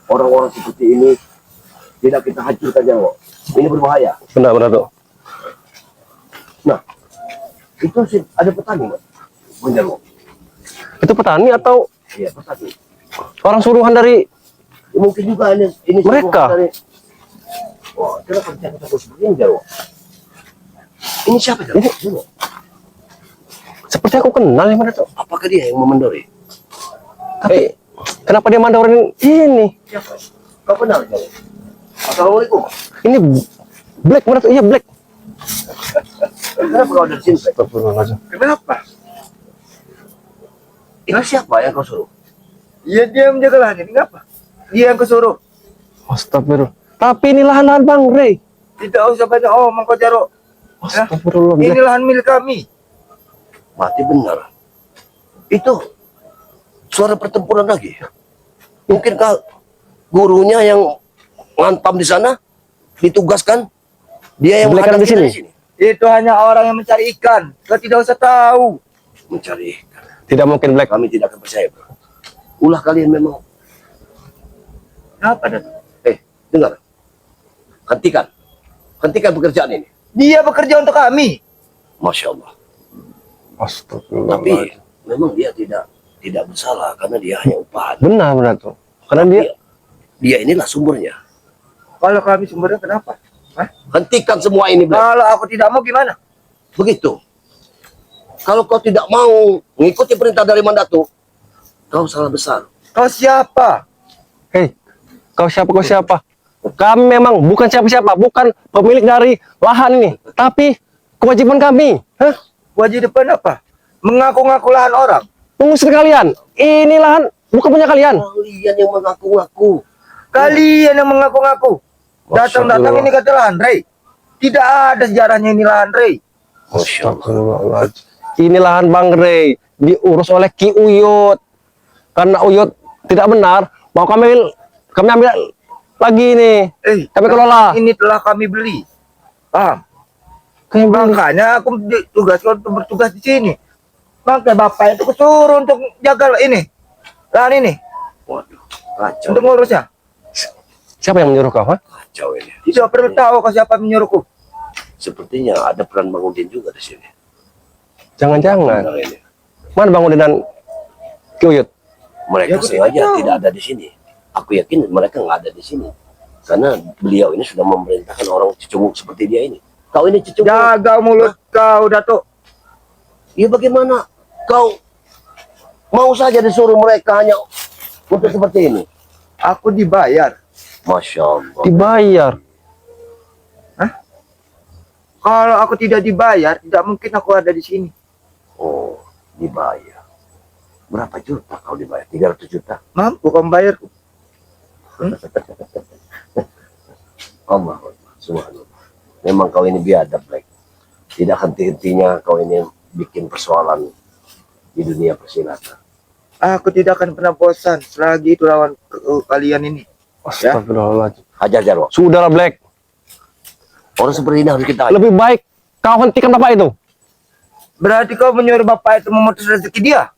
Orang-orang seperti ini tidak kita hancurkan Jarwo. Ini berbahaya. Benar tuh. Nah, itu sih ada petani, Bang Jarwo. Itu petani atau Iya, petani. orang suruhan dari Ya, mungkin juga ini mereka? dari... Wah, kenapa kita seperti ini Jarwo? Ini siapa Jarwo? Seperti aku kenal yang mana tuh. Apakah dia yang memendori? Tapi kenapa dia mandorin ini? Siapa? Kau kenal Jarwo? Assalamualaikum. Ini Black mana tuh? Iya Black. Kenapa kau ada di sini? Astagfirullahaladzim. Kenapa? Itu siapa yang kau suruh? Ya dia menjaga lahan ini, kenapa? Dia yang kesuruh. Astagfirullah. Tapi ini lahan-lahan Bang Rey. Tidak usah banyak omong kau Jarwo. Ya? Astagfirullah. Ini Black. lahan milik kami. Mati benar. Itu suara pertempuran lagi. Mungkinkah gurunya yang ngantam di sana ditugaskan? Dia yang Black ada menghadap di kita sini? Itu hanya orang yang mencari ikan. Kau tidak usah tahu. Mencari ikan. Tidak mungkin Black. Kami tidak akan percaya, bro. Ulah kalian memang. Kenapa Datuk? Dengar. Hentikan. Hentikan pekerjaan ini. Dia bekerja untuk kami. Masya Allah. Astagfirullah. Tapi memang dia tidak bersalah karena dia hanya upahan. Benar tuh. Karena dia inilah sumbernya. Kalau kami sumbernya kenapa? Hah? Hentikan semua ini, Black. Kalau aku tidak mau gimana? Begitu. Kalau kau tidak mau mengikuti perintah dari Mandatu, kau salah besar. Kau siapa? Hei, kau siapa? Kami memang bukan siapa-siapa, bukan pemilik dari lahan ini, tapi kewajiban kami. Hah? Kewajiban apa? Mengaku-ngaku lahan orang. Mengusir kalian. Ini lahan bukan punya kalian. Kalian yang mengaku-ngaku. Kalian yang mengaku-ngaku. Datang-datang Astagfirullah. ini kata lahan Rey. Tidak ada sejarahnya ini lahan Rey. Masya Allah. Astagfirullahaladzim. Ini lahan Bang Rey diurus oleh Ki Uyut. Karena Uyut tidak benar, mau kami ambil lagi nih. Kami kelola. Ini telah kami beli. Paham? Kami beli. Makanya aku ditugaskan untuk bertugas di sini. Makanya bapak itu kesuruh untuk jaga ini. Lahan ini. Waduh, kacau. Untuk ngurusnya. Siapa yang menyuruh kau? Ha? Kacau ini. Tidak perlu tahu kau siapa menyuruhku. Sepertinya ada peran Bang Udin juga di sini. Jangan-jangan. Benar ini. Mana Bang Udin dan Ki Uyut? Mereka Ya, aku sengaja tidak tahu. tidak ada di sini. Aku yakin mereka nggak ada di sini. Karena beliau ini sudah memerintahkan orang cecunguk seperti dia ini. Kau ini cecunguk. Jaga mulut kau, Datuk. Ya bagaimana? Kau mau saja disuruh mereka hanya untuk seperti ini. Aku dibayar. Masya Allah. Dibayar. Kalau aku tidak dibayar, tidak mungkin aku ada di sini. Oh, dibayar. Berapa juta kau dibayar? 300 juta? Mampu kau membayarku. Allah, subhanallah. Memang kau ini biadab, Black. Tidak henti-hentinya kau ini bikin persoalan di dunia persilatan. Aku tidak akan pernah bosan selagi itu lawan kalian ini. Astagfirullahaladzim. Hajar Jarwo. Sudahlah Black. Orang seperti ini harus kita hajar. Lebih baik kau hentikan bapak itu. Berarti kau menyuruh bapak itu memutus rezeki dia?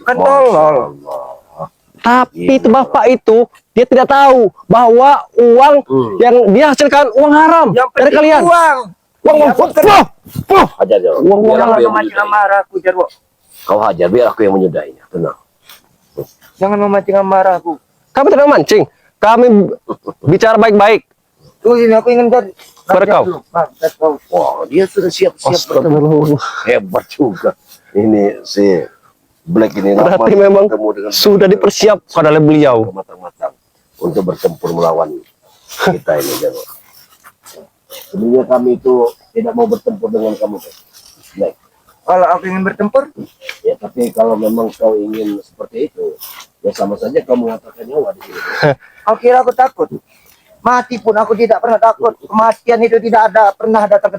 Kan Masya tolol. Allah. Tapi Iya. itu bapak itu dia tidak tahu bahwa uang yang dia hasilkan uang haram Yang dari penting kalian. uang. Uang Ya, bukan. Hajar Jarwo. Uang Biar Jangan aku yang memancing menyudahinya. amarahku, Jarwo. Kau hajar, biar aku yang menyudahinya. Tenang. Jangan memancing amarahku. Kami tidak memancing. Kami bicara baik-baik. Tuh ini aku ingin jadi. Kepada kau. Wah, dia sudah siap-siap bertemu. Astagfirullah. Hebat juga. Ini si Black ini Berarti lama memang bertemu dengan sudah dipersiapkan oleh beliau. matang-matang untuk bertempur melawan kita ini, Jarwo. Sebenarnya kami itu tidak mau bertempur dengan kamu, Black. Kalau aku ingin bertempur, Ya, tapi kalau memang kau ingin seperti itu, ya sama saja kau mengatakan nyawa di sini. kau kira aku takut? Mati pun aku tidak pernah takut. Kematian itu tidak ada pernah datang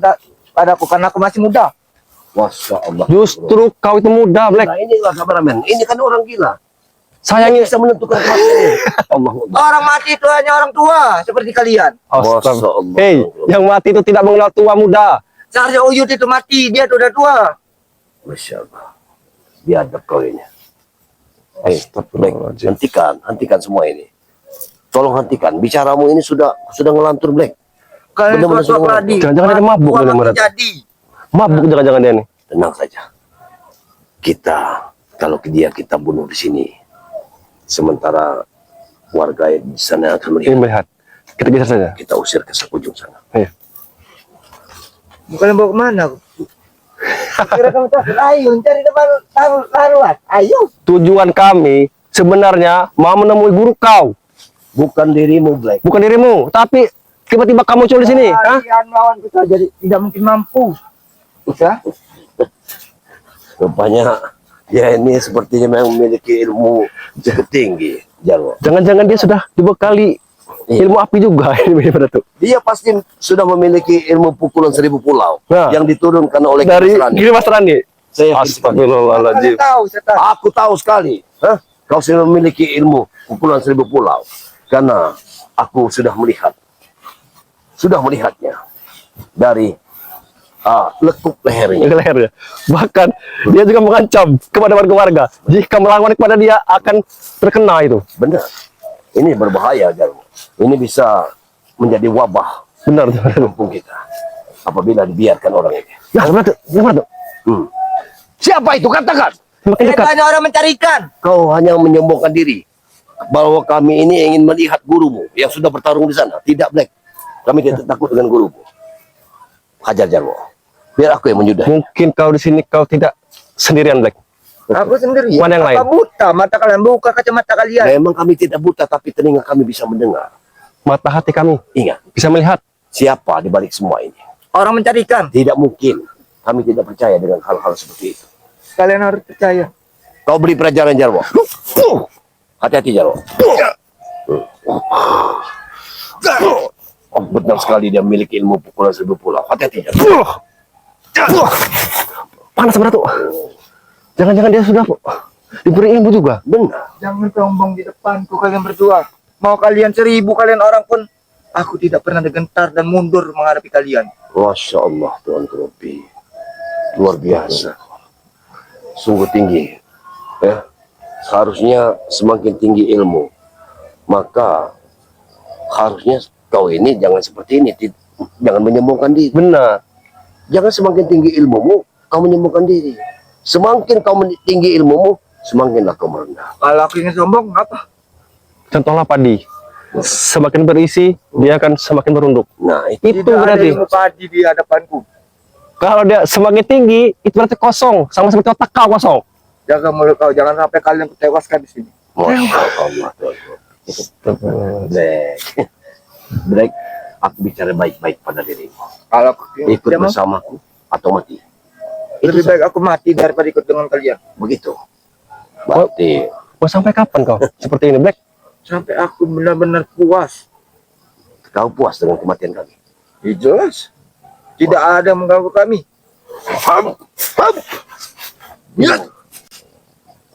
padaku karena aku masih muda. Masya Allah. Justru kau itu muda, Black. Nah, inilah kameramen. Ini kan orang gila. Sayangnya Bisa menentukan kematiannya. Allah. Orang mati itu hanya orang tua seperti kalian. Masya Allah. Hei, yang mati itu tidak mengenal tua muda. Seharusnya Uyut itu mati, dia tuh udah tua. Masya Allah. Biadab kau ini. Hei, Black, Astagfirullahaladzim. hentikan semua ini. tolong hentikan. Bicaramu ini sudah ngelantur, Black. Kalian Benar-benar suatu sudah lagi. Jangan-jangan dia mabuk Apa kali, Marat. terjadi? Mabuk jangan-jangan dia nih. Tenang saja. Kalau kita bunuh di sini, sementara warga di sana akan Ini melihat. melihat. Kita geser saja. Kita usir ke sekujung sana. Ayo. Bukan bawa kemana? Kira kamu takut? Ayo cari tempat laruan. Ayo. Tujuan kami sebenarnya mau menemui guru kau, Bukan dirimu, Black. bukan dirimu. Tapi tiba-tiba kamu muncul di sini. Hah? Kalian lawan kita jadi tidak mungkin mampu. Bisa? Rupanya dia ini sepertinya memang memiliki ilmu cukup tinggi, Jarwo. Jangan-jangan dia sudah dibekali Iya. ilmu api juga ini pada tuh. Dia pasti sudah memiliki ilmu pukulan 1000 pulau Nah. yang diturunkan oleh Dari Kiai Masrani. Giri Mas Rani. Saya Astagfirullahaladzim. Saya tahu. Aku tahu sekali. Hah? Kau sudah memiliki ilmu pukulan 1000 pulau. Karena aku sudah melihatnya dari lekuk lehernya. Lehernya. Bahkan dia juga mengancam kepada warga-warga jika melawan kepada dia akan terkena itu. Benar. Ini berbahaya, Jarwo. Ini bisa menjadi wabah Benar. di kampung kita apabila dibiarkan orang ini. Ya, benar tuh. Benar tuh. Siapa itu? Katakan. Semakin dekat. Hanya orang mencarikan. Kau hanya menyombongkan diri bahwa kami ini ingin melihat gurumu yang sudah bertarung di sana. Tidak, Black. Kami tidak takut dengan gurumu. Hajar, Jarwo. Biar aku yang menyudahi. Mungkin kau di sini kau tidak sendirian, Black. Aku sendiri. Mana yang lain? Apa buta? Mata kalian buka kacamata kalian. Memang kami tidak buta, tapi telinga kami bisa mendengar. Mata hati kami Ingat, bisa melihat. siapa di balik semua ini? Orang mencarikan. Tidak mungkin. Kami tidak percaya dengan hal-hal seperti itu. Kalian harus percaya. Kau beri pelajaran, Jarwo. Hati-hati, Jarwo. Oh, benar sekali dia memiliki ilmu pukulan 1000 pulau. Hati-hati, Jarwo. Panas berat tuh. Jangan-jangan dia sudah diberi ilmu juga. Benar. Jangan sombong di depanku kalian berdua. Mau kalian 1000 kalian orang pun, aku tidak pernah gentar dan mundur menghadapi kalian. Masya Allah, Tuhan Rabbi. Luar biasa. Sungguh tinggi. Ya. Seharusnya semakin tinggi ilmu, maka harusnya kau ini jangan seperti ini. Jangan menyombongkan diri. Benar. Jangan semakin tinggi ilmumu, kau menyombongkan diri. Semakin kau tinggi ilmumu, semakinlah kau merendah. Kalau aku ingin sombong, apa? Contohlah padi. Semakin berisi, dia akan semakin merunduk. Nah, itu Itu Tidak ada berarti. ilmu padi di hadapanku. Kalau dia semakin tinggi, itu berarti kosong. Sama seperti otak kau kosong. Jaga mulut kau, jangan sampai kalian kutewaskan di sini. Masya Allah. Black. Black, aku bicara baik-baik pada dirimu. Kalau aku Ikut dia mau, bersamaku atau mati. lebih baik aku mati daripada ikut dengan kalian. Begitu. Berarti Mau sampai kapan kau seperti ini, Black? Sampai aku benar-benar puas. kau puas dengan kematian kami. Ya, jelas. Tidak ada yang mengganggu kami.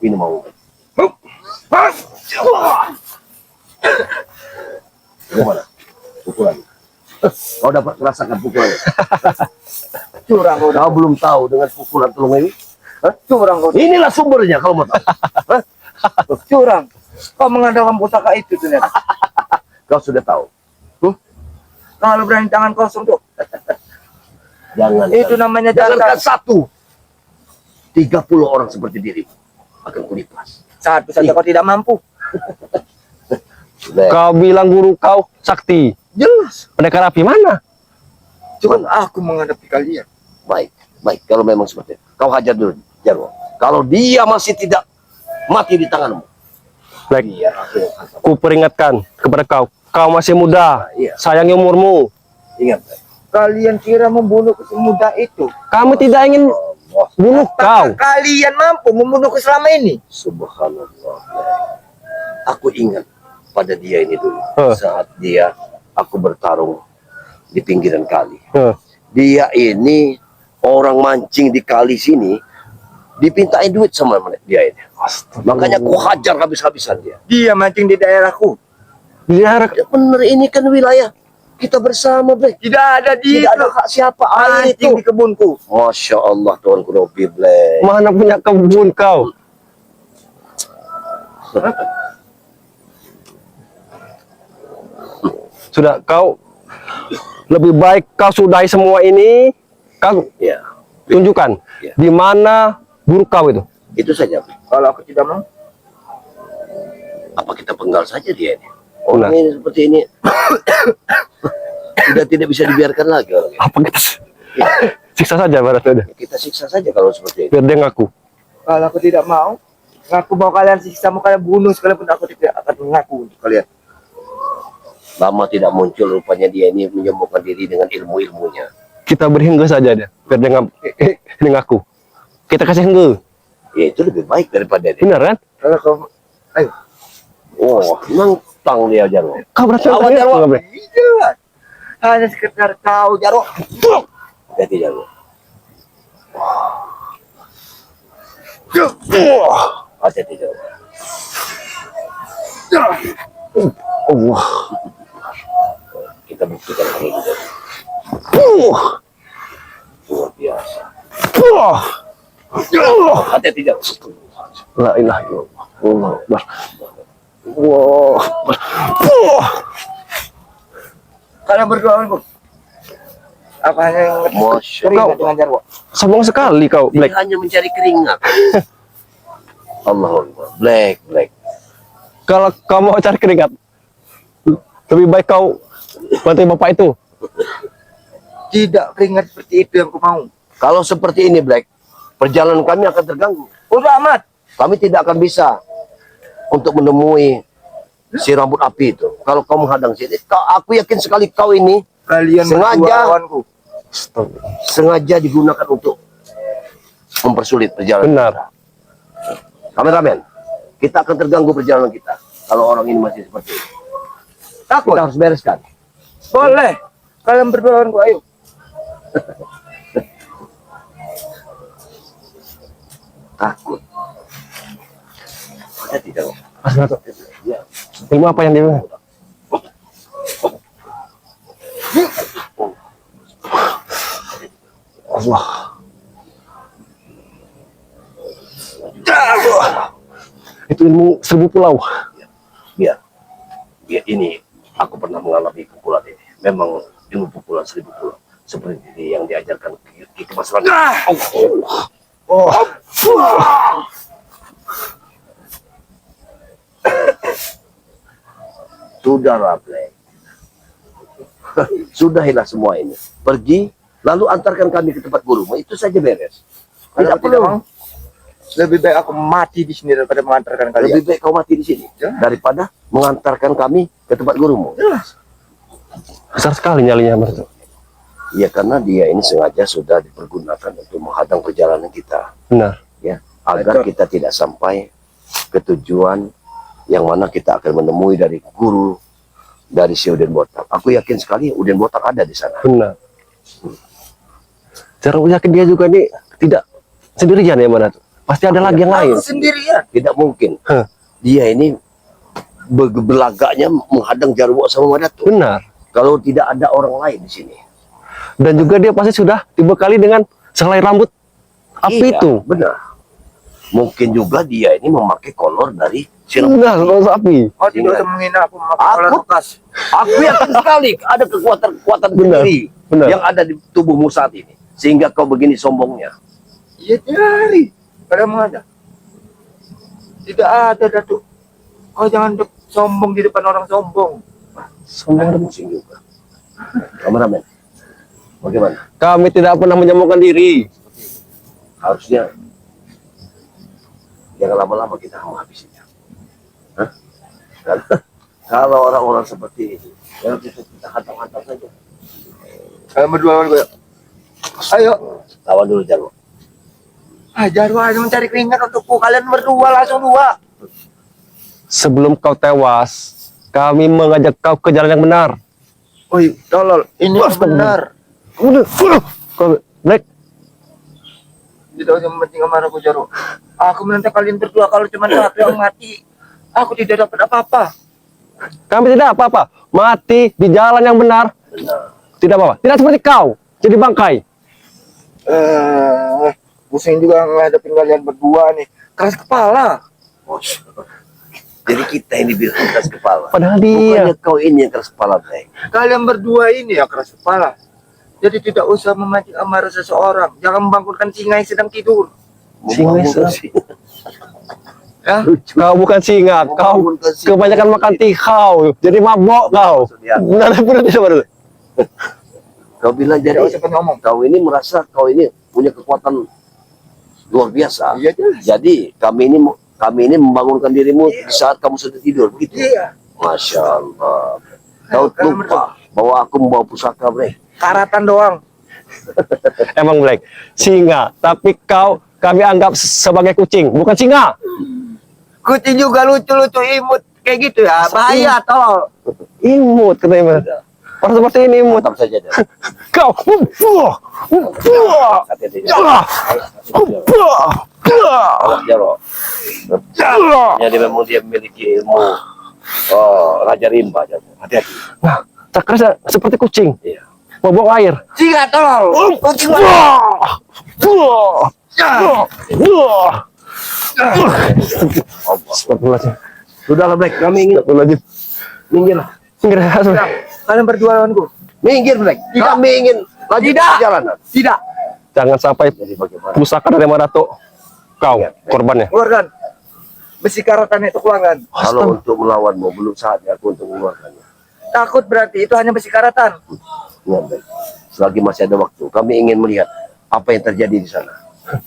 Ini mau. Bagaimana? Pukulan. Kau dapat merasakan pukulan. Curang kau. Kau belum tahu dengan pukulan tulung ini? Curang kau. Inilah sumbernya kalau mau tahu. Hah? Curang. Kau mengandalkan pusaka itu ternyata. Kau sudah tahu. Kalau berani tangan kosong tuh. Jangan. Itu namanya Jangankan jangan. 30 orang seperti dirimu akan kulipas. Satu saja kau tidak mampu. Kau bilang guru kau sakti. Jelas. Pendekar api mana? Cuman aku menghadapi kalian. Baik, baik. Kalau memang seperti itu, kau hajar dulu, Jarwo. Kalau dia masih tidak mati di tanganmu, Black, biar aku yang hantam. ku peringatkan kepada kau. Kau masih muda. Iya. Sayangi umurmu. Ingat, Black. Kalian kira membunuh semudah itu? Kami tidak ingin Allah, bunuh kau. Kalian mampu membunuhku selama ini? subhanallah. Black. Aku ingat pada dia ini dulu. Huh. Saat aku bertarung di pinggiran kali. Huh. Dia ini orang mancing di kali sini, dipintain duit sama dia ini. Makanya ku hajar habis-habisan dia. Dia mancing di daerahku. Biar Ya bener, ini kan wilayah kita bersama, Black. Tidak ada di Tidak ada hak siapa air mancing itu. di kebunku. Masya Allah, Tuhan Kurobi, Black. mana punya kebun kau? Sudah, kau lebih baik kau sudahi semua ini. Kau Ya, tunjukkan Ya. di mana guru kau itu. itu saja. Kalau aku tidak mau, Apa kita penggal saja dia ini? Benar. Orang ini seperti ini tidak bisa dibiarkan lagi orang ini. Apa kita siksa saja berarti udah. Kita siksa saja kalau seperti ini. Biar dia ngaku. kalau aku tidak mau, ngaku mau kalian siksa, mau kalian bunuh sekalipun aku tidak akan mengaku untuk kalian. Lama tidak muncul rupanya dia ini menyembuhkan diri dengan ilmu-ilmunya. Kita beri hengge saja dia. Biar dia dia ngaku. Kita kasih hengge. Ya itu lebih baik daripada dia. Benar kan? Kalau kau, ayo, Oh, nantang dia Jarwo. Kau berarti Lawan itu, Jarwo. Gabriel. iya. Hanya sekedar kau, Jarwo. Hati Jarwo. Hati Jarwo. Allah. Kita buktikan lagi Jarwo. Luar biasa. Hati Jarwo. La ilaha illallah. Allah Akbar. Wah. Kalian berdua aku. Apa hanya yang Masya keringat Allah. dengan Jarwo? Sombong sekali kau, Dia Black. hanya mencari keringat. Allah Akbar. Black. Kalau kau mau cari keringat, lebih baik kau bantu bapak itu. Tidak keringat seperti itu yang ku mau. Kalau seperti ini Black, perjalanan kami akan terganggu. Udah amat. Kami tidak akan bisa untuk menemui si rambut api itu. Kalau kau menghadang sini, aku yakin sekali kau ini Kalian Sengaja. berdua lawanku. sengaja digunakan untuk mempersulit perjalanan. Benar. Kameramen, kita akan terganggu perjalanan kita kalau orang ini masih seperti ini. Takut? Kita harus bereskan. Boleh. Kalian berdua lawanku, ayo. Takut. Ada tidak? Ya. Ilmu apa yang dia? Allah. Itu ilmu 1000 pulau. Biar ini aku pernah mengalami pukulan ini. Memang ilmu pukulan 1000 pulau seperti yang diajarkan Ki Mas Rani. Sudahlah, Black. Sudahilah semua ini. Pergi, lalu antarkan kami ke tempat gurumu. Itu saja beres. Tidak Tidak perlu. mau. Lebih baik aku mati di sini daripada mengantarkan kalian. Lebih baik kau mati di sini Ya. daripada mengantarkan kami ke tempat gurumu. Jelas. Besar sekali nyalinya berarti. Ya karena dia ini sengaja sudah dipergunakan untuk menghadang perjalanan kita, Benar. ya, agar Betul. kita tidak sampai ke tujuan yang mana kita akan menemui dari guru dari si Uden Botak. Aku yakin sekali Uden Botak ada di sana. Benar. Cara yakin dia juga ini tidak sendirian ya mana tuh. Pasti ada lagi yang lain. Aku sendirian. Tidak mungkin. Hah. Dia ini belagaknya menghadang Jarwo sama Madatu. Benar. Kalau tidak ada orang lain di sini. Dan juga dia pasti sudah dibekali dengan sehelai rambut api Iya, itu. benar. Mungkin juga dia ini memakai kolor dari si Benar, rambut api. Kau tidak usah menghina aku memakai Aku- kolor bekas. Aku yakin sekali ada kekuatan-kekuatan Benar, sendiri benar. yang ada di tubuhmu saat ini. Sehingga kau begini sombongnya. Iya cari. Pada mengada. Tidak ada, Datuk. Kau jangan sombong di depan orang sombong. Ada pusing juga. Kameramen, bagaimana? Kami tidak pernah menyombongkan diri. Harusnya jangan lama-lama kita menghabisinya. Hah? Kalau orang-orang seperti ini, ya kita hantam-hantam saja. Kalian berdua lawanku, ya. Ayo. Lawan dulu Jarwo. Jarwo hanya mencari keringat untukku. Kalian berdua langsung dua. Sebelum kau tewas, kami mengajak kau ke jalan yang benar. Oi, tolol. Ini benar. Udah, kau Black. Tidak usah mementingkan marahku, Jarwo. Aku menentang kalian berdua. Kalau cuma satu yang mati, aku tidak dapat apa-apa. Kami tidak apa-apa. Mati di jalan yang benar. Benar. Tidak apa-apa. Tidak seperti kau. Jadi bangkai. Pusing juga ngadepin kalian berdua nih. Keras kepala. Jadi kita ini bilang keras kepala. Padahal dia. Bukannya kau ini yang keras kepala, Black. Kalian berdua ini yang keras kepala. Jadi tidak usah memancing amarah seseorang. Jangan membangunkan singa yang sedang tidur. Singa Membangunkan sih. singa. Ya? Kau bukan singa, kau Membangunkan singa. kebanyakan makan tikau, jadi mabok kau. Maksudnya. Benar benar tidak benar. Kau bilang jadi Tidak usah ngomong. kau ini merasa kau ini punya kekuatan luar biasa. Iya jelas. Jadi kami ini membangunkan dirimu di saat kamu sudah tidur, begitu? Iya. Masya Allah. Kau Kalau lupa bahwa aku membawa pusaka, Black. Karatan doang. Emang Black, singa, tapi kami anggap sebagai kucing, bukan singa. Kucing juga lucu-lucu imut kayak gitu ya. Bahaya tolol. Imut katanya. Orang seperti ini imut. Mantap saja. Dah. Kau. Hati-hati. Ah. Awas Jaro. Jadi memang dia memiliki ilmu Raja Rimba. Jaro. Hati-hati. Nah, cakranya seperti kucing, Iya. mau buang air. Singa tolol. Kucing Astagfirullahaladzim. Sudahlah, Black. Kami ingin Astagfirullahaladzim. minggir. Minggir, Kalian berdua lawanku. Minggir, Black. Kami ingin lanjut perjalanan. Tidak. jangan sampai Jadi bagaimana? pusaka dari Madato kau korbannya. Keluarkan. Besi karatan itu keluarkan. Kalau untuk melawanmu belum saatnya aku untuk mengeluarkannya. Takut berarti itu hanya besi karatan. Ingat, Black. Selagi masih ada waktu, kami ingin melihat apa yang terjadi di sana.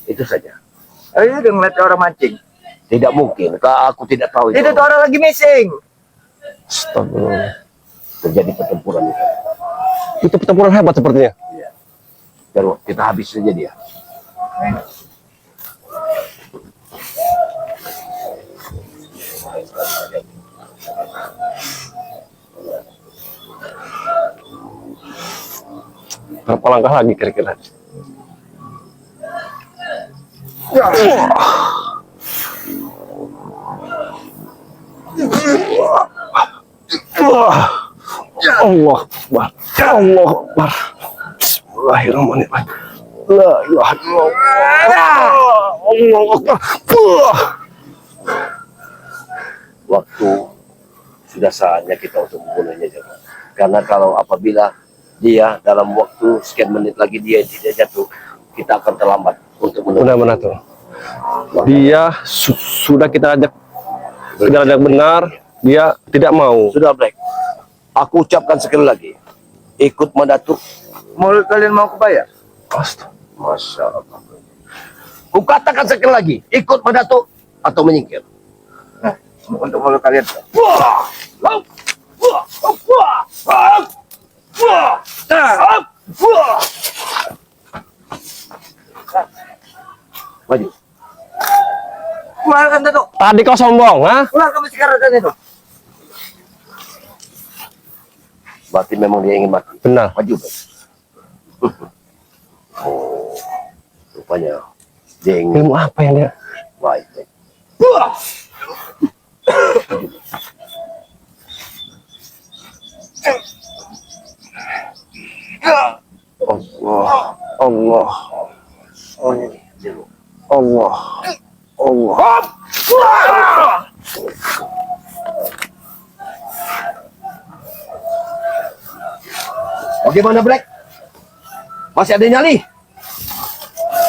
Itu saja. Ayo udah ngeliat orang mancing. Tidak mungkin. Aku tidak tahu Itu tuh orang lagi missing. Astagfirullah. terjadi pertempuran itu. Itu pertempuran hebat sepertinya. Iya. Terus kita habis saja dia. Berapa langkah lagi kira-kira? Allah Akbar. Allah Akbar. Bismillahirrahmanirrahim. La ilaha illallah. Allah Akbar. Waktu sudah saatnya kita untuk membunuhnya, Jemaah. Karena kalau apabila dia dalam waktu sekian menit lagi dia tidak jatuh, kita akan terlambat untuk menuju. Benar-benar tuh. Dia sudah kita ajak benar, dia tidak mau. Sudah, Black. Aku ucapkan sekali lagi, ikut Madatuk. Kalian mau kebayar? Astaga. Masya Allah. Ku katakan sekali lagi, ikut Madatuk atau menyingkir. Nah, untuk mulut kalian. Maju. Keluarkan itu. Tadi kau sombong, ha? Keluarkan besi karatan itu. Berarti memang dia ingin mati. Benar. Maju, Black. Oh, rupanya dia ingin Ilmu apa yang dia? baik, Black. Allah, Allah, Allah, Allah. Bagaimana, Black? Masih ada nyali?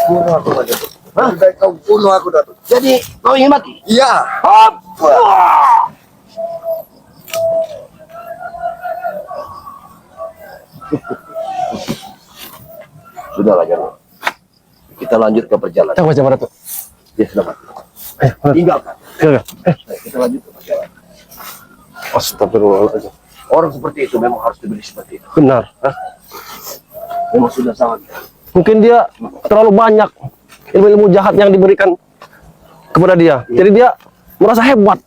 Bunuh aku Datuk. Hah? Lebih baik kau bunuh aku Datuk. Jadi kau ingin mati? Iya. Hop! Sudahlah, jangan. Kita lanjut ke perjalanan. Kita baca Madato. Dia sudah mati. Ayo, Madato. Tinggalkan. Silakan. Ayo, kita lanjut ke perjalanan. Astagfirullahaladzim. Orang seperti itu memang harus diberi seperti itu. Benar. Memang sudah sangat. Mungkin dia terlalu banyak ilmu-ilmu jahat yang diberikan kepada dia. Jadi dia merasa hebat.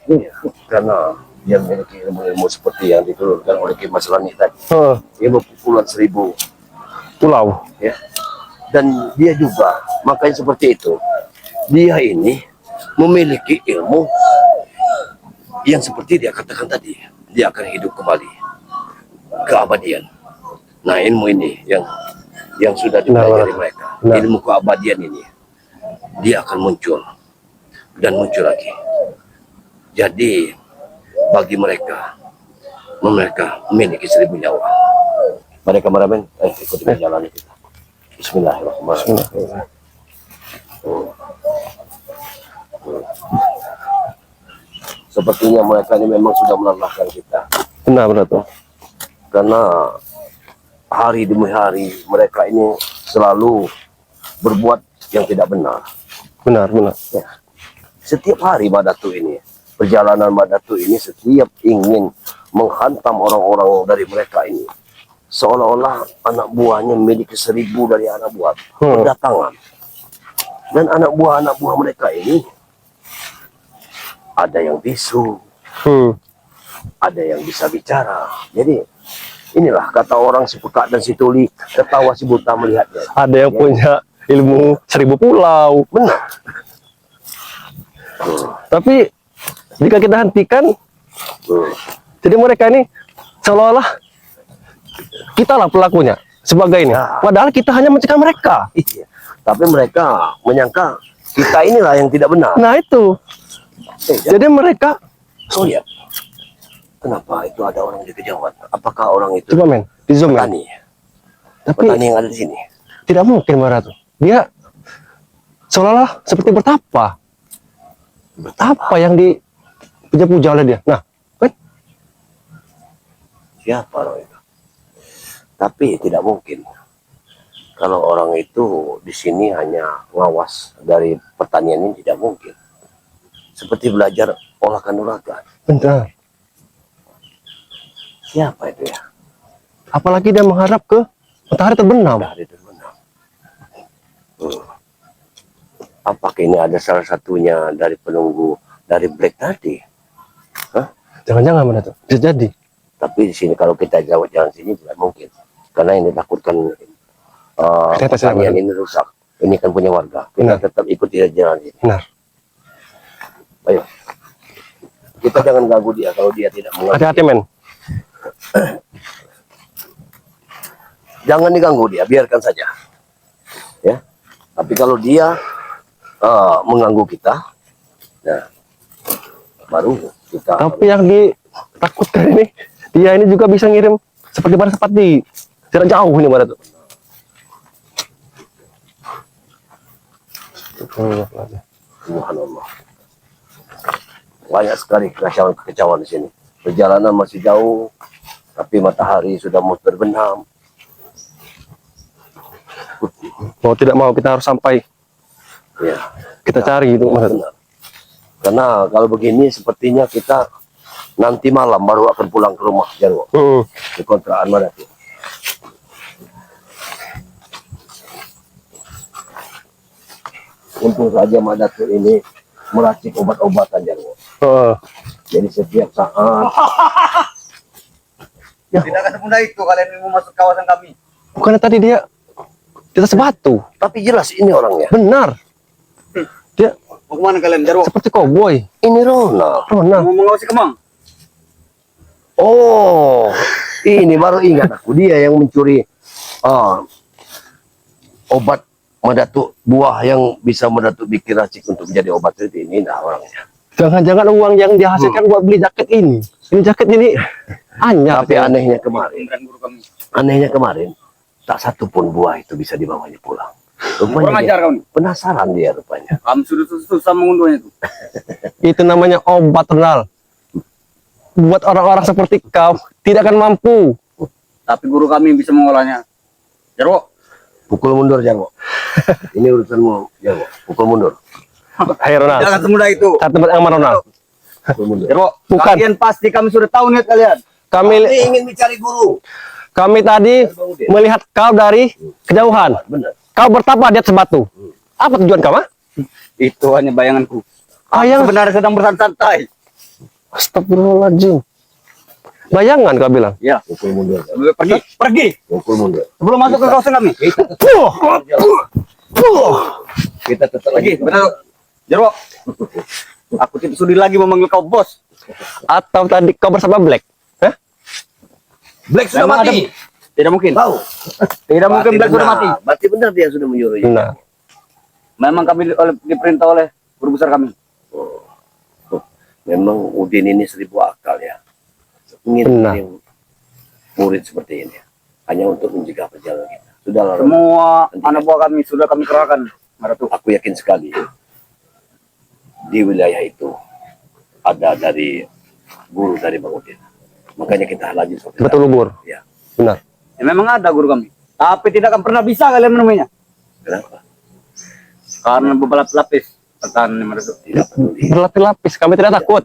Karena dia memiliki ilmu-ilmu seperti yang diturunkan oleh Ki Mas Langit tadi. Heeh. Ilmu pukulan 1000. Pulau. Ya. Dan dia juga, makanya seperti itu. Dia ini memiliki ilmu yang seperti dia katakan tadi. Dia akan hidup kembali. Keabadian. Nah, ilmu ini yang sudah dipelajari mereka. Nah. Ilmu keabadian ini. Dia akan muncul. Dan muncul lagi. Jadi, bagi mereka memiliki 1000 nyawa. Mari kameramen, ikuti perjalanan kita. Bismillahirrahmanirrahim. Sepertinya mereka ini memang sudah melelahkan kita. Benar tuh. Karena hari demi hari mereka ini selalu berbuat yang tidak benar. Benar. Ya. Setiap hari Mbak Datu ini, perjalanan Mbak Datu ini setiap ingin menghantam orang-orang dari mereka ini. Seolah-olah anak buahnya memiliki 1000 dari anak buah berdatangan. Dan anak buah mereka ini ada yang bisu, ada yang bisa bicara. Jadi inilah kata orang si peka dan si tuli, ketawa si buta melihatnya. Ada yang punya ilmu 1000 pulau. Benar. Tapi jika kita hentikan, jadi mereka ini seolah-olah kita lah pelakunya sebagai ini. Ya. Padahal kita hanya mencegah mereka. Iya. Tapi mereka menyangka kita inilah yang tidak benar. Nah itu. Jadi mereka. Oh lihat. Kenapa itu ada orang di kejauhan? Apakah orang itu Coba men, di zoom kan. petani? Tapi Petani yang ada di sini. tidak mungkin marah tuh. Dia seolah-olah seperti bertapa. Bertapa yang dipuja-puja oleh dia. Nah, kan? Siapa orang itu? Tapi tidak mungkin. Kalau orang itu di sini hanya ngawas dari pertanian ini tidak mungkin. Seperti belajar olah kanuragan. Benar. Siapa itu ya? Apalagi dia menghadap ke matahari terbenam. Dari terbenam. Apakah ini ada salah satunya dari penunggu dari Black tadi? Hah? Jangan-jangan mana tuh? Bisa jadi. Tapi di sini kalau kita jauh jalan sini tidak mungkin. Karena ini takutkan pertanian ini rusak. Ini kan punya warga. Kita tetap ikuti jalan ini. Benar. Ayo. Kita jangan ganggu dia kalau dia tidak mengganggu. Hati-hati men. Jangan diganggu dia, biarkan saja. Ya. Tapi kalau dia mengganggu kita, nah baru kita. Tapi yang ditakutkan ini, dia ini juga bisa ngirim seperti pada seperti jarak jauh ini pada tuh. Subhanallah. Banyak sekali kekacauan di sini. Perjalanan masih jauh, tapi matahari sudah mau terbenam. Mau tidak mau kita harus sampai. Ya, Kita cari itu. benar. Karena kalau begini sepertinya kita nanti malam baru akan pulang ke rumah Jarwo. Di kontrakan mana tuh? Untung saja Madatul ini meracik obat-obatan Jarwo. Jadi setiap saat Tidak akan semudah itu kalian mau masuk kawasan kami. Bukannya tadi dia di atas batu. tapi jelas ini orangnya. Benar. Dia Mau kemana kalian, Jarwo? seperti koboi. Ini Ronald. Rona. Mau mengawasi Kemang? Oh, ini baru ingat aku, dia yang mencuri obat Madatuk, buah yang bisa Madatuk bikin racik untuk menjadi obat itu. Ini nah orangnya. Jangan-jangan uang yang dihasilkan buat beli jaket ini. Ini jaket ini anyar. Tapi anehnya kemarin, Bukan guru kami. tak satu pun buah itu bisa dibawanya pulang. Kurang Rupanya ajar dia, kau nih. penasaran dia rupanya. Kami sudah susah mengunduhnya itu. Itu namanya obat renal. Buat orang-orang seperti kau tidak akan mampu. Tapi guru kami bisa mengolahnya. Jarwo, Pukul mundur Jarwo. Ini urusanmu Jarwo. Pukul mundur. Hai Ronald. jangan semudah itu. Cari tempat yang aman Ronald. Pukul mundur. Jarwo, Bukan. kalian pasti kami sudah tahu niat kalian. Kami ingin mencari guru. tadi melihat kau dari kejauhan. Benar. Kau bertapa di atas batu. Apa tujuan kau? Ah? Itu hanya bayanganku. Ayang. Sebenarnya sedang bersantai. Astagfirullahaladzim. Bayangan kau bilang. Ya, Pukul mundur. pergi. Pukul mundur. Sebelum masuk ke kawasan kami. Kita tetap Lagi, benar. Jarwo, aku tidak sudi lagi memanggil kau bos. Atau tadi kau bersama Black? Hah? Black sudah Memang mati. Tidak mungkin. Tahu. Tidak mungkin Black sudah mati. Berarti benar dia sudah menyuruh. Nah, Memang kami diperintah oleh guru besar kami. Memang Udin ini 1000 akal ya. Ingin Benar. mengirim murid seperti ini. Hanya untuk menjaga perjalanan kita. Sudahlah. Semua anak buah kami sudah kami kerahkan, Maratu. Aku yakin sekali di wilayah itu ada dari guru dari Bang Udin. Makanya kita lanjut seperti Betul, Bur. Ya. Benar. Ya, memang ada guru kami. Tapi tidak akan pernah bisa kalian menemuinya. Kenapa? Karena berlapis-lapis pertahanan Maratu. Tidak peduli. Berlapis-lapis, kami tidak takut.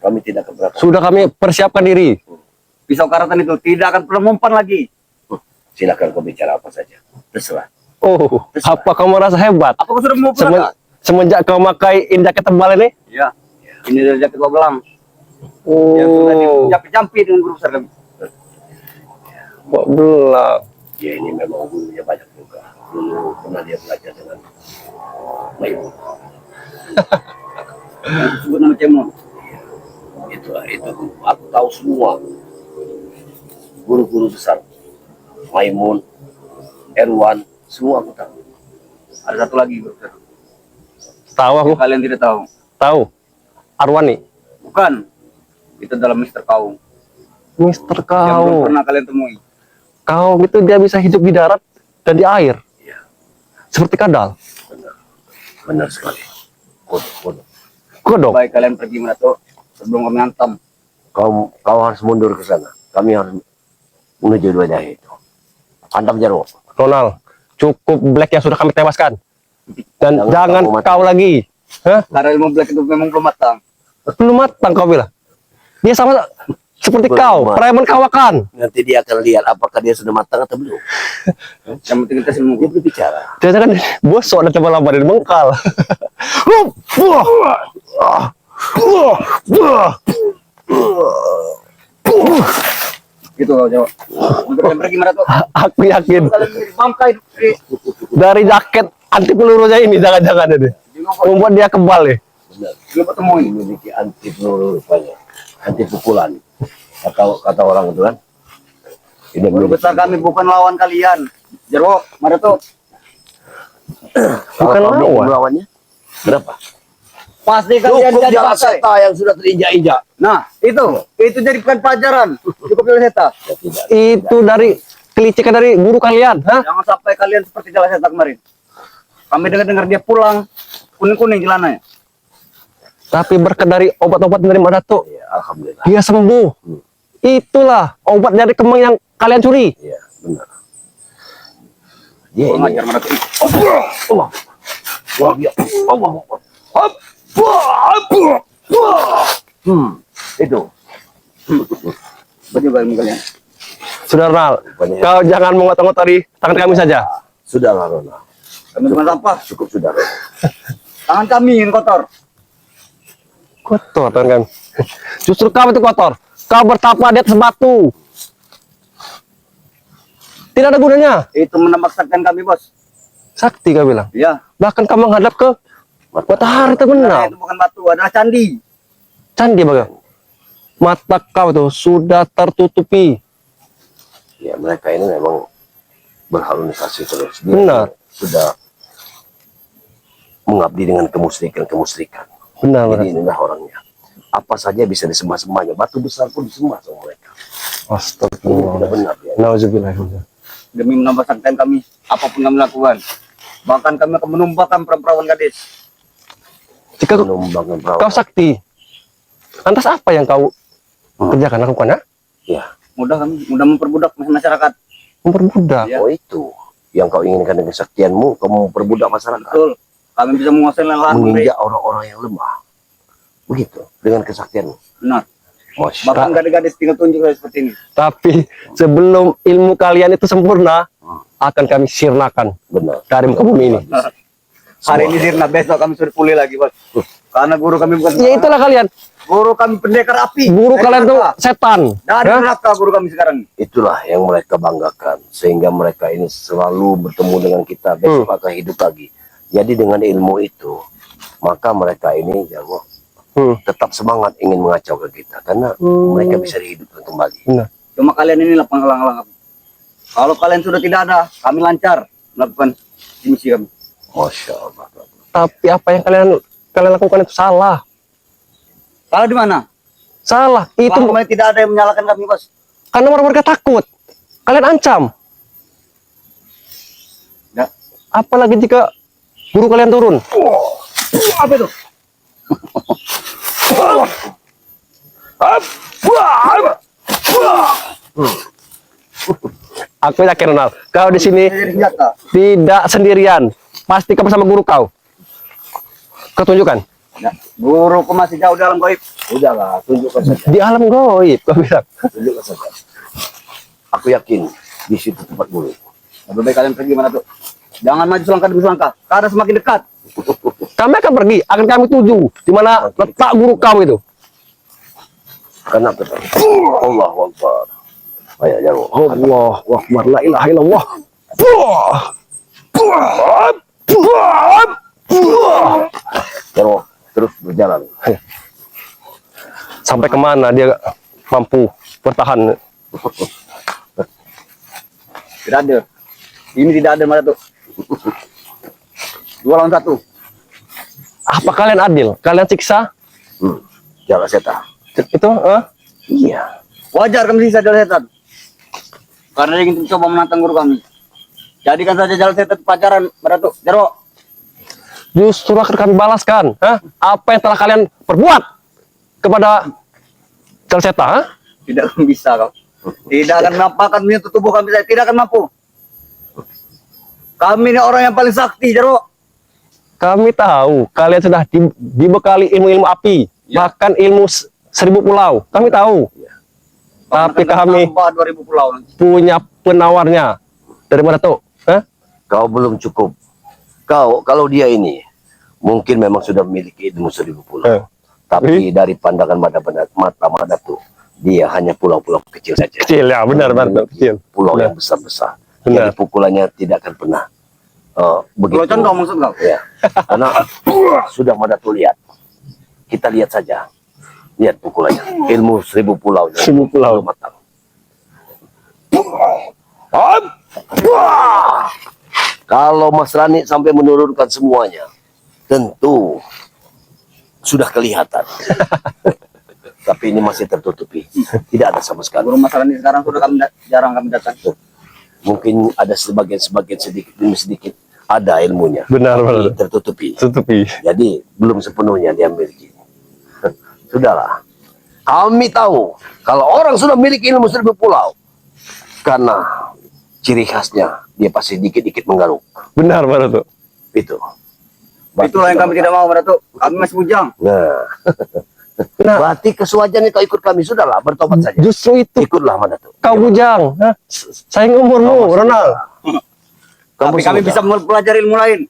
Kami tidak keberatan. Sudah kami persiapkan diri. Pisau karatan itu tidak akan pernah mempan lagi. Silakan kau bicara apa saja. Terserah. Oh, apa kamu merasa hebat? Apa kau sudah mau Semen- berangkat? semenjak kau pakai jaket tebal ini? Ya. Ini dari jaket belang. Yang sudah Oh, dijampi-jampi dengan guru besar kami. kok belang. Ya ini memang gurunya banyak juga. Dulu pernah dia belajar dengan Maimun. Sebut nama Cemon. Itu aku tahu semua guru-guru besar. Maimun, Erwan, semua aku tahu. Ada satu lagi guru besar. Tahu aku, Yang kalian tidak tahu. tahu. Arwani, Bukan. Itu dalam Mister Kaung. Mister Yang belum kau. pernah kalian temui. Kau itu dia bisa hidup di darat dan di air. Iya, Seperti kadal. benar. Benar sekali. Kodok. Kodok. Baik kalian pergi Maratu sebelum kami hantam. Kau harus mundur ke sana. Kami harus menuju wilayah itu. Antam Jarwo. Ronald, cukup Black yang sudah kami tewaskan. Dan Jangan jangan kamu mati. kau lagi. Hah? Karena ilmu Black itu memang belum matang. Belum matang kau bilang. Dia sama seperti Belum kau, matang. preman kawakan. Nanti dia akan lihat apakah dia sudah matang atau belum. Yang penting kita ilmu. Dia berbicara. Dia kan bosok dan coba lambat dan mengkal. Gitu kau jawab. Untuk kalian pergi Maratu. Aku yakin Kalian menjadi bangkai. dari jaket anti pelurunya ini jangan-jangan ini membuat dia kebal nih. Benar. Belum ketemu ini. Memiliki anti peluru rupanya. Anti pukulan. Kata orang itu kan. Ini Guru besar kami bukan lawan kalian. Jarwo, Maratu. Bukan lawan. Lawannya. Berapa? Pasti kalian Cukup jadi jangan bangkai. seta yang sudah terinjak-injak. Nah, itu jadikan pelajaran. Cukup dari Seta. Ya, tidak. Itu dari kelicikan dari guru kalian, hah? Jangan sampai kalian seperti Jalan Seta kemarin. Kami dengar dia pulang kuning-kuning celananya. Tapi berkat dari obat-obat dari Mbak Datuk, Ya, alhamdulillah. dia sembuh. Itulah obat dari kembang yang kalian curi. Iya, benar. Dia ini. Pengajar Maratu. Allah. Wah, ya. Allah. Itu. Bagaimana ilmu kalian? Sudah, Ronald. Rupanya. Kau jangan mengotot-ngotori tangan kami saja. Sudahlah, Rona. Kami bukan sampah. Cukup sudah, Rona. Tangan kami yang kotor. Kotor tangan kami. Justru kau itu kotor. Kau bertapa di atas batu. Tidak ada gunanya. Itu menambahkan kami, Bos. Sakti kau bilang. Ya. Bahkan kau menghadap ke matahari itu Karena benar. itu bukan batu, adalah candi. Candi bagaimana? Mata kau itu sudah tertutupi. Ya, mereka ini memang berhalunisasi terus. Dia Benar. Sudah mengabdi dengan kemusyrikan. Benar, Jadi inilah orangnya. Apa saja bisa disembah-sembahnya. Batu besar pun disembah sama mereka. Ini Astagfirullah. tidak benar ya. Nauzubillah. Demi menambah saktian kami, apapun kami lakukan. Bahkan kami akan menumpahkan perawan gadis. Jika Menumbangkan perawan. kau sakti, lantas apa yang kau kerjakan, lakukan, ya? Ya. Mudah memperbudak masyarakat. Mempermudah. Ya. Oh itu. Yang kau inginkan dengan kesaktianmu, kamu memperbudak masyarakat. Betul. Kami bisa menguasai lahan. Menginjak orang-orang yang lemah. Begitu. Dengan kesaktianmu. Benar. Masya Bahkan gadis-gadis tinggal tunjuk saya seperti ini. Tapi sebelum ilmu kalian itu sempurna, akan kami sirnakan Benar. dari muka bumi ini. Hari ini sirna, besok kami sudah pulih lagi, Bos. Karena guru kami bukan Ya itulah kalian. guru kami pendekar api. Guru Dari kalian tuh neraka. setan. Dari Hah? neraka guru kami sekarang. Itulah yang mereka banggakan. Sehingga mereka ini selalu bertemu dengan kita. Besok akan hidup lagi. Jadi dengan ilmu itu, maka mereka ini tetap semangat ingin mengacau ke kita. Karena mereka bisa dihidupkan kembali. Benar. Cuma kalian inilah penghalang-halang kami. Kalau kalian sudah tidak ada, kami lancar melakukan misi kami. Masya Allah. Tapi apa yang kalian lakukan itu salah. Salah di mana? Salah. Itu Selama ini tidak ada yang menyalahkan kami, Bos. karena warga takut. Kalian ancam. Ya. Apalagi jika guru kalian turun. Apa itu? Aku yakin Ronald, kau di sini Senjata. tidak sendirian. Pasti kau bersama guru kau. Kau tunjukkan. Ya. Guruku masih jauh dalam gaib. Udahlah, tunjukkan saja. Di alam goib, kau bilang. Tunjukkan saja. Aku yakin di situ tempat guru. Lebih baik kalian pergi mana tuh? Jangan maju selangkah demi selangkah. Karena semakin dekat. Kami akan pergi, akan kami tuju di mana letak guru kau itu. Kenapa? Allah Akbar. Ayo, jauh. Allah Akbar, la ilaha illallah. Jauh. Terus berjalan. Sampai kemana dia mampu bertahan? Tidak ada. Ini tidak ada mana tuh. 2 lawan 1. Apa kalian adil? Kalian siksa? Jalan setan. Itu? Iya. Wajar kami bisa jalan setan. Karena dia ingin coba menantang guru kami. Jadikan saja jalan setan pacaran, Baratuk. Jaro. Justru akan kami balaskan. Apa yang telah kalian perbuat kepada Jalseta? Tidak akan bisa kau. Tidak akan mampu akan menyentuh tubuh kami. Tidak akan mampu. Kami ini orang yang paling sakti, Jaro. Kami tahu kalian sudah dibekali ilmu-ilmu api, Ya. bahkan ilmu 1000 pulau. Kami tahu. Tapi kami 2000 pulau nanti. punya penawarnya. Dari mana tuh? Kau belum cukup. Kau, kalau dia ini, mungkin memang sudah memiliki ilmu 1000 pulau. Tapi dari pandangan mata Madatu, dia hanya pulau-pulau kecil saja. Kecil ya, benar kecil. Pulau Benar. yang besar-besar. Benar. Jadi pukulannya tidak akan pernah begitu. Pulau Condong maksud kau? Ya. Karena sudah Madatu lihat. Kita lihat saja. Lihat pukulannya. Ilmu 1000 pulau. 1000 pulau. Matang. Kalau Mas Rani sampai menurunkan semuanya, tentu sudah kelihatan. Tapi ini masih tertutupi. Tidak ada sama sekali. Guru masalah ini sekarang sudah jarang kami datang. Mungkin ada sebagian sedikit demi sedikit ada ilmunya. Benar, Tapi benar. tertutupi. Tutupi. Jadi belum sepenuhnya dia miliki. Sudahlah. Kami tahu kalau orang sudah memiliki ilmu 1000 pulau, karena ciri khasnya dia pasti dikit-dikit menggaruk. Benar tuh. Itu. Itulah yang kami tidak mau, Baratuk. Kami masih bujang. Nah, Nah, berarti kesewajarnya kau ikut kami, sudahlah, bertobat saja. justru itu Ikutlah mana tuh. kau bujang. Sayang umurmu, Ronald. Tapi kami bisa mempelajari ilmu lain.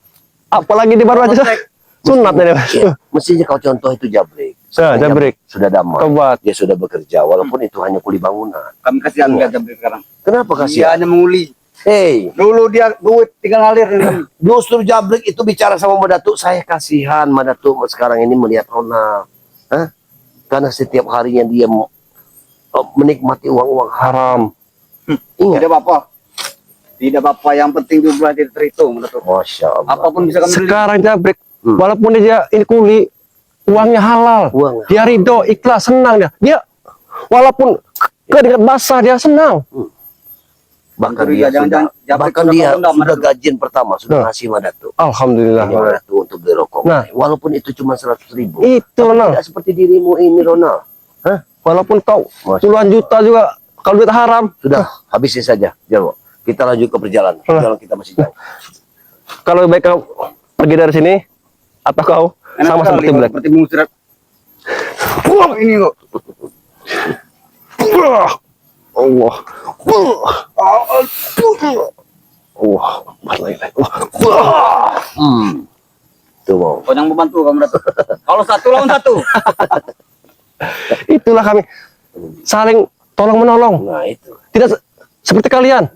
Apalagi di baru aja sunat ini. Ya, mestinya kau contoh itu Jabrik. Jabrik. Sudah damai. Tobat. Dia sudah bekerja, walaupun itu hanya kuli bangunan. Kami kasihan lihat Jabrik sekarang. Kenapa Dia kasihan? hanya menguli. Hei, Dulu dia duit tinggal ngalir. justru Jabrik itu bicara sama Madatu, saya kasihan Madatu sekarang ini melihat Ronald. Hah? Karena setiap harinya dia menikmati uang-uang haram. Ingat. Tidak apa-apa. Tidak apa-apa. Yang penting jumlah tidak terhitung, Baratuk. Masya Allah. Apapun bisa kami beli. Sekarang Jabrik, walaupun dia ini kuli, uangnya halal. Uang. Dia ridho, ikhlas, senang dia. Dia walaupun keringat basah dia senang. Bahkan Mencuri, dia jangan-jangan sudah, Jabrik bahkan sudah dia mengundang sudah Madatu. gajian pertama sudah ngasih Madatu. Alhamdulillah. Ini Madatu untuk beli rokok. Nah. Walaupun itu cuma 100.000. Itu Ronald. Tidak seperti dirimu ini Ronald. Hah? Walaupun kau Masya puluhan juta juga kalau duit haram. Sudah, habisin saja. Jauh. Kita lanjut ke perjalanan. Perjalanan kita masih jauh. Kalau lebih baik kau pergi dari sini atau kau Enak sama sekali, seperti Black. seperti mengusir. Wah, ini kok. Allah. Allah. Tuh mau. Kau yang membantu kamu, Baratuk. Kalau 1 lawan 1. Itulah kami saling tolong menolong. Nah itu. Tidak seperti kalian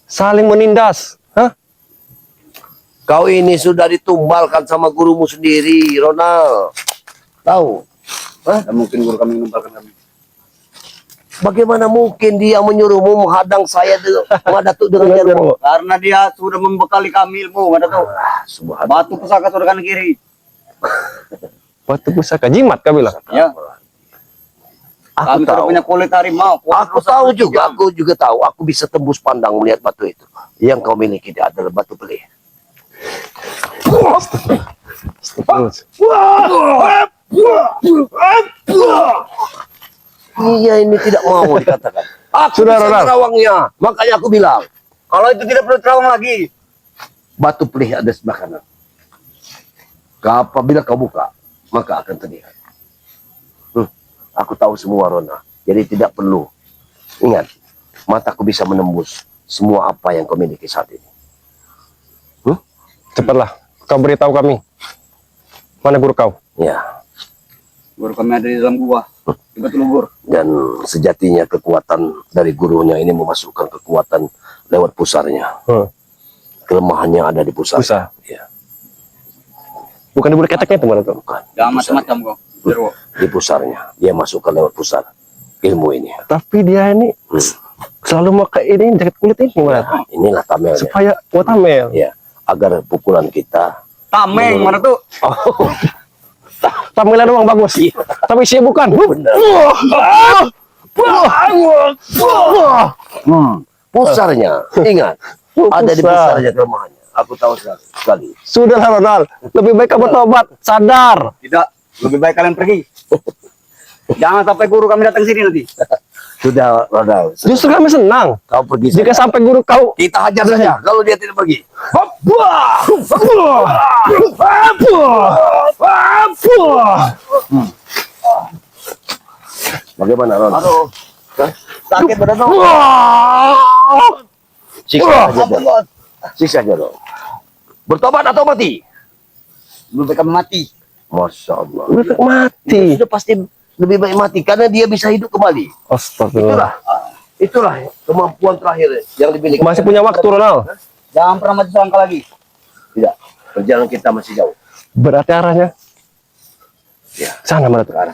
saling menindas. Hah? Kau ini sudah ditumbalkan sama gurumu sendiri, Ronald. Tahu? Tidak mungkin guru kami menumbalkan kami. Bagaimana mungkin dia menyuruhmu menghadang saya Madatu dengan jarum? Karena dia sudah membekali kami ilmu, Baratuk. Subhanallah. Batu pusaka sudah kanan kiri. Batu pusaka jimat kau bilang. Ya. Kami tidak tahu. punya kulit harimau. Aku tahu juga, aku juga tahu. Aku bisa tembus pandang melihat batu itu. Yang kau miliki adalah batu pelih. Iya, ini tidak mau dikatakan. Aku Sudah, bisa Ronald. terawangnya. Makanya aku bilang, Kalau itu tidak perlu terawang lagi. batu pelih ada sebelah kanan. Apabila kau buka, maka akan terlihat. Aku tahu semua, Rona. Jadi tidak perlu. Ingat, mataku bisa menembus semua apa yang kau miliki saat ini. Cepatlah, kau beritahu kami. Mana guru kau? Ya, Guru kami ada di dalam gua. Di batu lubur. dan sejatinya kekuatan dari gurunya ini memasukkan kekuatan lewat pusarnya. Kelemahannya ada di pusar. Pusar. Ya, Bukan di bulu keteknya itu mana tuh? bukan. Jangan Di pusar. macam-macam kau. Jero. Di pusarnya. Dia masukkan lewat pusar ilmu ini. Tapi dia ini selalu pakai ini jaket kulit ini mana? Nah, inilah tamelnya. Supaya buat tamel. Ya, agar pukulan kita. Tameng mana tuh? Tamelnya doang bagus. Tapi isinya bukan. Benar. Pusarnya, ingat, ada di Pusar. pusarnya kelemahannya. Aku tahu sekali. Sudahlah Ronald, lebih baik kamu tobat, sadar. Tidak. Lebih baik kalian pergi. Jangan sampai guru kami datang sini nanti. Sudah, Ronald. Justru kami senang Kau pergi jika saja. sampai guru kau. Kita hajar saja kalau dia tidak pergi. Bagaimana, Ronald? Aduh. Sakit badan dong. Siksa saja, Ron. Siksa saja, Ron. Bertobat atau mati? Lebih baik kami mati. Masya Allah. Lebih baik mati. Sudah pasti lebih baik mati karena dia bisa hidup kembali. Astagfirullah. Itulah kemampuan terakhir yang dimiliki. Masih punya waktu Ronald. Jangan pernah mati selangkah lagi. Tidak. Perjalanan kita masih jauh. Berarti arahnya Ya. sana mana tuh? Ke arah